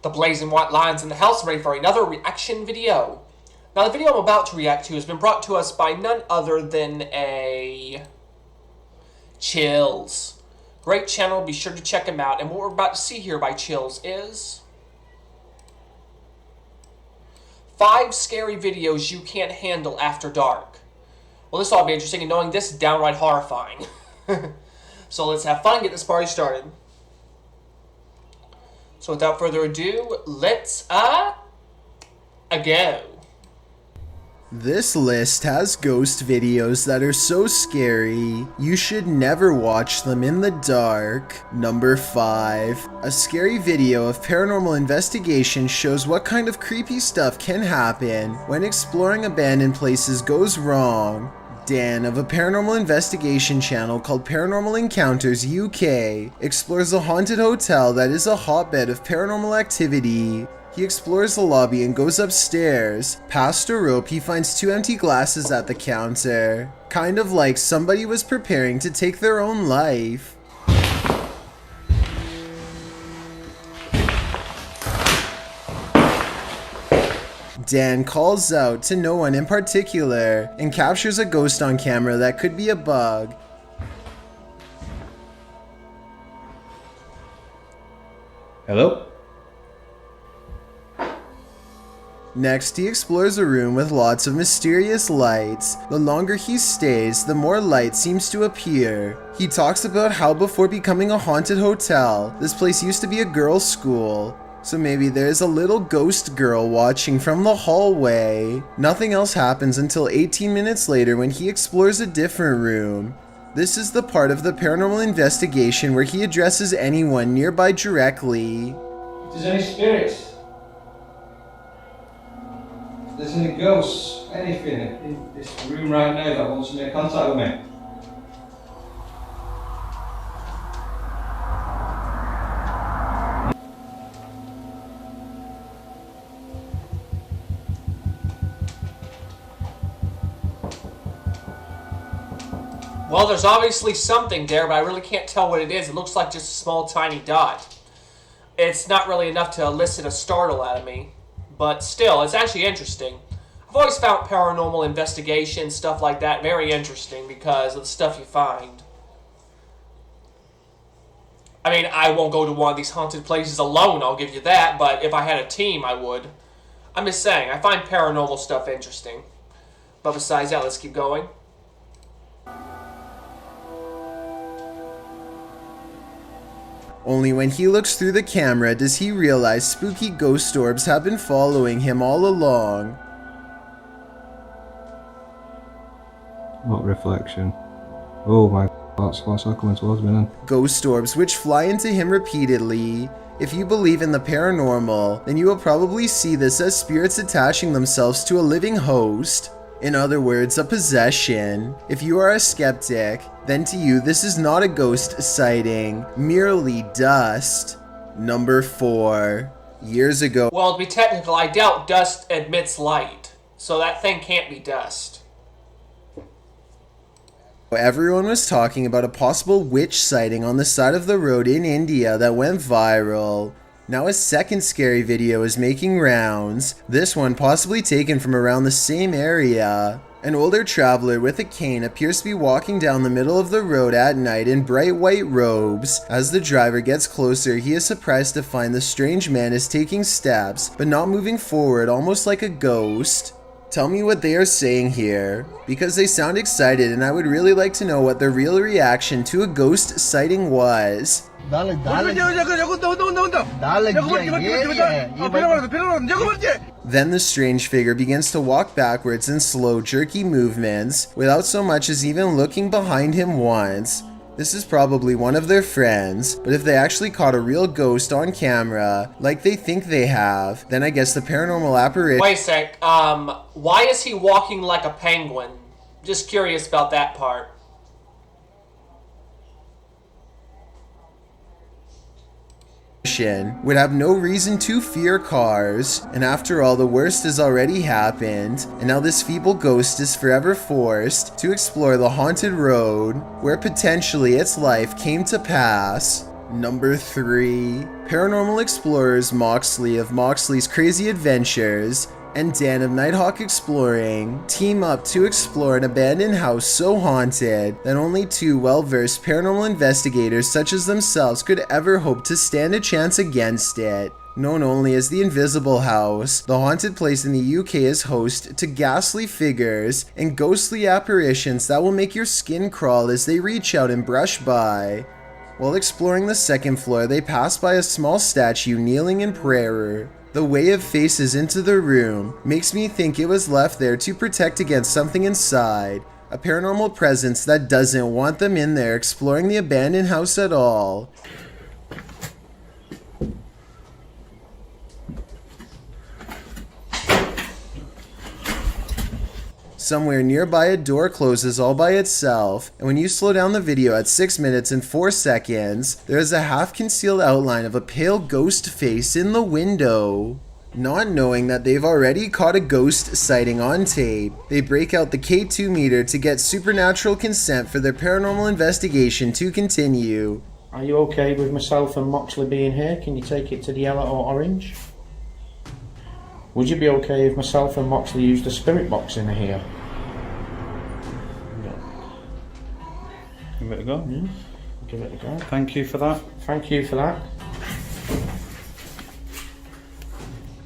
The blazing white lines in the house are ready for another reaction video. Now the video I'm about to react to has been brought to us by none other than a Chills. Great channel, be sure to check him out. And what we're about to see here by Chills is 5 scary videos you can't handle after dark. Well, this ought to be interesting, and knowing this is downright horrifying. So let's have fun and get this party started. So without further ado, let's go. This list has ghost videos that are so scary, you should never watch them in the dark. Number 5. A scary video of paranormal investigation shows what kind of creepy stuff can happen when exploring abandoned places goes wrong. Dan of a paranormal investigation channel called Paranormal Encounters UK explores a haunted hotel that is a hotbed of paranormal activity. He explores the lobby and goes upstairs. Past a rope, he finds 2 empty glasses at the counter. Kind of like somebody was preparing to take their own life. Dan calls out to no one in particular and captures a ghost on camera that could be a bug. Hello? Next, he explores a room with lots of mysterious lights. The longer he stays, the more light seems to appear. He talks about how before becoming a haunted hotel, this place used to be a girls' school. So maybe there's a little ghost girl watching from the hallway. Nothing else happens until 18 minutes later when he explores a different room. This is the part of the paranormal investigation where he addresses anyone nearby directly. If there's any spirits, if there's any ghosts, anything in this room right now that wants to make contact with me. Well, there's obviously something there, but I really can't tell what it is. It looks like just a small, tiny dot. It's not really enough to elicit a startle out of me, but still, it's actually interesting. I've always found paranormal investigation, stuff like that, very interesting because of the stuff you find. I mean, I won't go to one of these haunted places alone, I'll give you that, but if I had a team, I would. I'm just saying, I find paranormal stuff interesting. But besides that, let's keep going. Only when he looks through the camera does he realize spooky ghost orbs have been following him all along. What reflection? Oh my, that's coming towards me then. Ghost orbs which fly into him repeatedly. If you believe in the paranormal, then you will probably see this as spirits attaching themselves to a living host. In other words, a possession. If you are a skeptic, then to you this is not a ghost sighting, merely dust. Number 4. Years ago. Well, to be technical, I doubt dust emits light, so that thing can't be dust. Everyone was talking about a possible witch sighting on the side of the road in India that went viral. Now a second scary video is making rounds, this one possibly taken from around the same area. An older traveler with a cane appears to be walking down the middle of the road at night in bright white robes. As the driver gets closer, he is surprised to find the strange man is taking steps, but not moving forward, almost like a ghost. Tell me what they are saying here, because they sound excited and I would really like to know what their real reaction to a ghost sighting was. Then the strange figure begins to walk backwards in slow, jerky movements, without so much as even looking behind him once. This is probably one of their friends, but if they actually caught a real ghost on camera, like they think they have, then I guess the paranormal apparition— Wait a sec, why is he walking like a penguin? Just curious about that part. would have no reason to fear cars, and after all, the worst has already happened, and now this feeble ghost is forever forced to explore the haunted road where potentially its life came to pass. Number 3. Paranormal explorers Moxley of Moxley's Crazy Adventures and Dan of Nighthawk Exploring team up to explore an abandoned house so haunted that only two well-versed paranormal investigators such as themselves could ever hope to stand a chance against it. Known only as the Invisible House, the haunted place in the UK is host to ghastly figures and ghostly apparitions that will make your skin crawl as they reach out and brush by. While exploring the second floor, they pass by a small statue kneeling in prayer. The way it faces into the room makes me think it was left there to protect against something inside, a paranormal presence that doesn't want them in there exploring the abandoned house at all. Somewhere nearby, a door closes all by itself, and when you slow down the video at 6 minutes and 4 seconds, there is a half-concealed outline of a pale ghost face in the window. Not knowing that they've already caught a ghost sighting on tape, they break out the K2 meter to get supernatural consent for their paranormal investigation to continue. Are you okay with myself and Moxley being here? Can you take it to the yellow or orange? Would you be okay if myself and Moxley used the spirit box in here? Give it a go. Give it a go. Thank you for that. Thank you for that.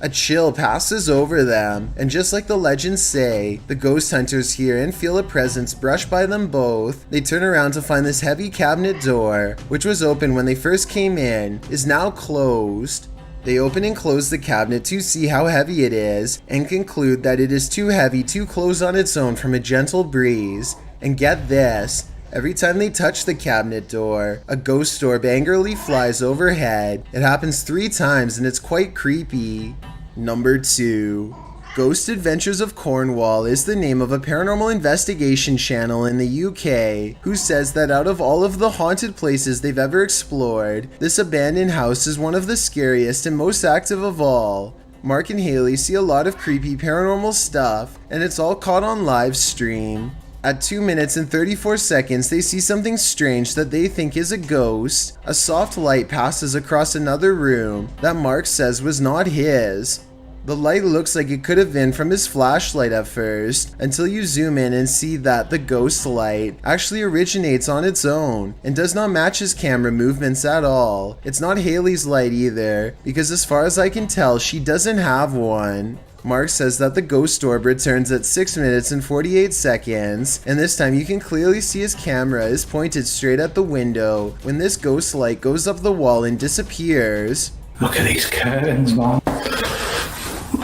A chill passes over them, and just like the legends say, the ghost hunters hear and feel a presence brush by them both. They turn around to find this heavy cabinet door, which was open when they first came in, is now closed. They open and close the cabinet to see how heavy it is, and conclude that it is too heavy to close on its own from a gentle breeze. And get this, every time they touch the cabinet door, a ghost orb angrily flies overhead. It happens 3 times and it's quite creepy. Number 2. Ghost Adventures of Cornwall is the name of a paranormal investigation channel in the UK who says that out of all of the haunted places they've ever explored, this abandoned house is one of the scariest and most active of all. Mark and Haley see a lot of creepy paranormal stuff, and it's all caught on live stream. At 2 minutes and 34 seconds, they see something strange that they think is a ghost. A soft light passes across another room that Mark says was not his. The light looks like it could have been from his flashlight at first, until you zoom in and see that the ghost light actually originates on its own and does not match his camera movements at all. It's not Haley's light either, because as far as I can tell, she doesn't have one. Mark says that the ghost orb returns at 6 minutes and 48 seconds, and this time you can clearly see his camera is pointed straight at the window when this ghost light goes up the wall and disappears. Look at these curtains, man.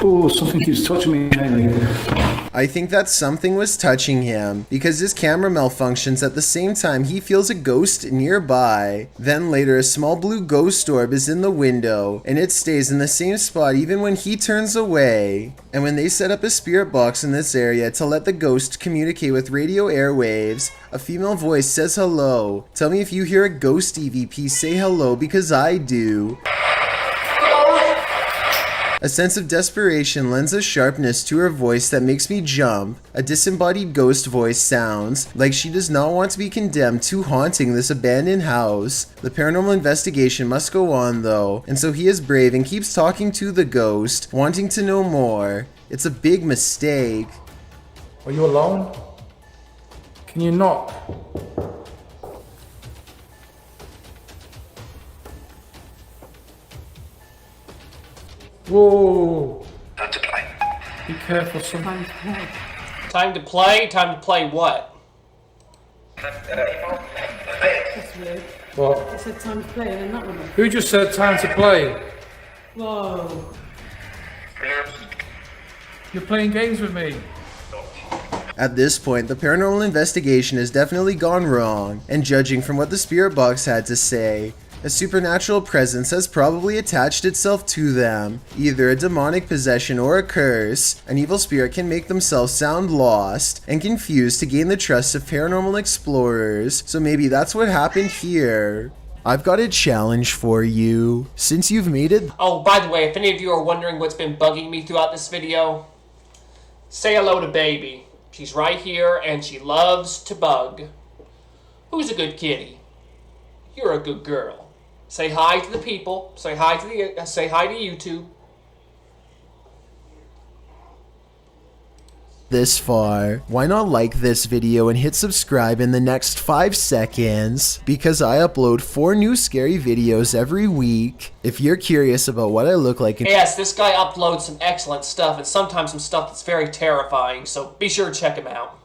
Oh, something keeps touching me, Haley. I think that something was touching him because his camera malfunctions at the same time he feels a ghost nearby. Then later a small blue ghost orb is in the window and it stays in the same spot even when he turns away. And when they set up a spirit box in this area to let the ghost communicate with radio airwaves, a female voice says hello. Tell me if you hear a ghost EVP say hello because I do. A sense of desperation lends a sharpness to her voice that makes me jump. A disembodied ghost voice sounds like she does not want to be condemned to haunting this abandoned house. The paranormal investigation must go on though, and so he is brave and keeps talking to the ghost, wanting to know more. It's a big mistake. Are you alone? Can you knock? Whoa! Time to play. Be careful, someone. Time to play? Time to play what? That's weird. What? I said time to play and then that one. Who just said time to play? Whoa. You're playing games with me. At this point, the paranormal investigation has definitely gone wrong, and judging from what the spirit box had to say, a supernatural presence has probably attached itself to them, either a demonic possession or a curse. An evil spirit can make themselves sound lost and confused to gain the trust of paranormal explorers, so maybe that's what happened here. I've got a challenge for you. Since you've made it... Oh, by the way, if any of you are wondering what's been bugging me throughout this video, say hello to Baby. She's right here and she loves to bug. Who's a good kitty? You're a good girl. Say hi to the people. Say hi to YouTube. This far, why not like this video and hit subscribe in the next 5 seconds, because I upload 4 new scary videos every week. If you're curious about what I look like in Yes, this guy uploads some excellent stuff, and sometimes some stuff that's very terrifying, so be sure to check him out.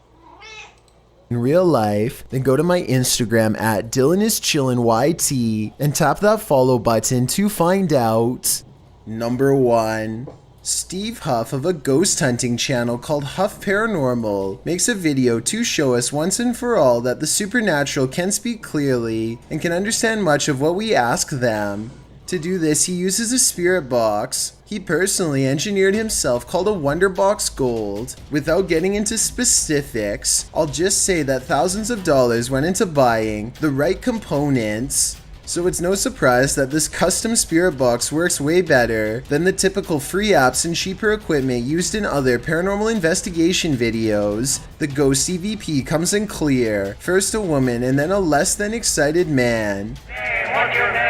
real life, then go to my Instagram at DylanIsChillinYT and tap that follow button to find out. Number 1. Steve Huff of a ghost hunting channel called Huff Paranormal makes a video to show us once and for all that the supernatural can speak clearly and can understand much of what we ask them. To do this, he uses a spirit box he personally engineered himself called a Wonderbox Gold. Without getting into specifics, I'll just say that thousands of dollars went into buying the right components. So it's no surprise that this custom spirit box works way better than the typical free apps and cheaper equipment used in other paranormal investigation videos. The Ghost EVP comes in clear, first a woman and then a less than excited man. Hey, what's your name?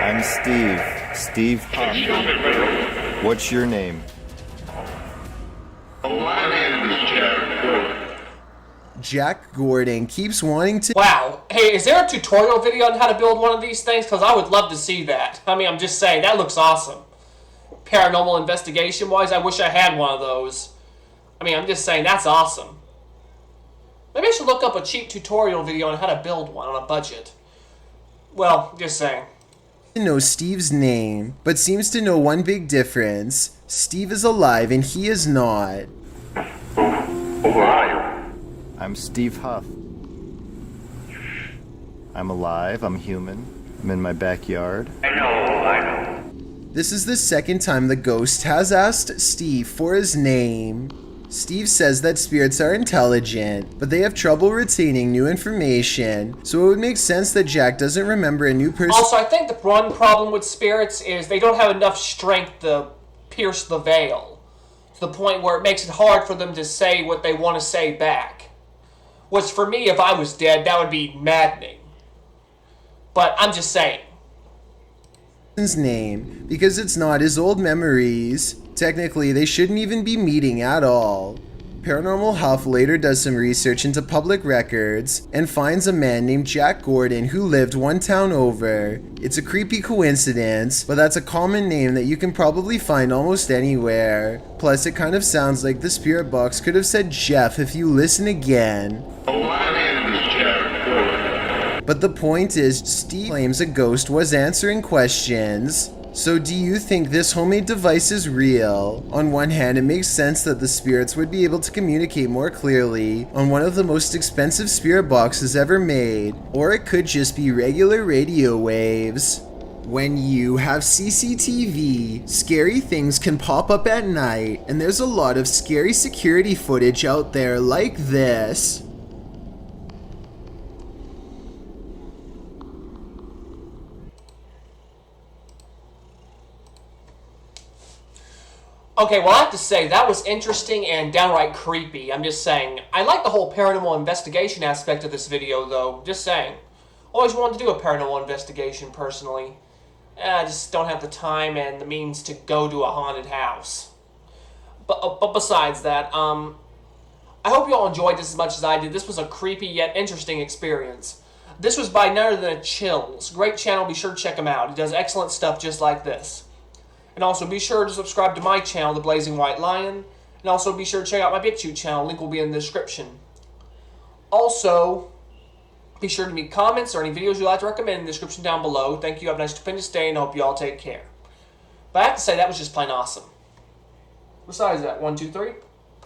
I'm Steve Huff. What's your name? My name is Jared Gordon. Jack Gordon keeps wanting to— Wow. Hey, is there a tutorial video on how to build one of these things? Because I would love to see that. I mean, I'm just saying, that looks awesome. Paranormal investigation-wise, I wish I had one of those. I mean, I'm just saying, that's awesome. Maybe I should look up a cheap tutorial video on how to build one on a budget. Well, just saying. know Steve's name, but seems to know one big difference. Steve is alive and he is not. Who are you? I'm Steve Huff. I'm alive, I'm human, I'm in my backyard. I know. This is the second time the ghost has asked Steve for his name. Steve says that spirits are intelligent, but they have trouble retaining new information, so it would make sense that Jack doesn't remember a new person. Also, I think the one problem with spirits is they don't have enough strength to pierce the veil, to the point where it makes it hard for them to say what they want to say back. Which, for me, if I was dead, that would be maddening. But I'm just saying. His name, because it's not his old memories. Technically, they shouldn't even be meeting at all. Paranormal Huff later does some research into public records and finds a man named Jack Gordon who lived one town over. It's a creepy coincidence, but that's a common name that you can probably find almost anywhere. Plus, it kind of sounds like the spirit box could have said Jeff if you listen again. My name is Jared Gordon. But the point is, Steve claims a ghost was answering questions. So do you think this homemade device is real? On one hand, it makes sense that the spirits would be able to communicate more clearly on one of the most expensive spirit boxes ever made, or it could just be regular radio waves. When you have CCTV, scary things can pop up at night, and there's a lot of scary security footage out there like this. Okay, well, I have to say, that was interesting and downright creepy. I'm just saying. I like the whole paranormal investigation aspect of this video, though. Just saying. Always wanted to do a paranormal investigation, personally. I just don't have the time and the means to go to a haunted house. But besides that, I hope you all enjoyed this as much as I did. This was a creepy yet interesting experience. This was by none other than Chills. Great channel, be sure to check him out. He does excellent stuff just like this. And also be sure to subscribe to my channel, The Blazing White Lion. And also be sure to check out my BitChute channel. Link will be in the description. Also, be sure to leave comments or any videos you'd like to recommend in the description down below. Thank you. Have a nice stupendous day, and I hope you all take care. But I have to say, that was just plain awesome. Besides that, 1, 2, 3.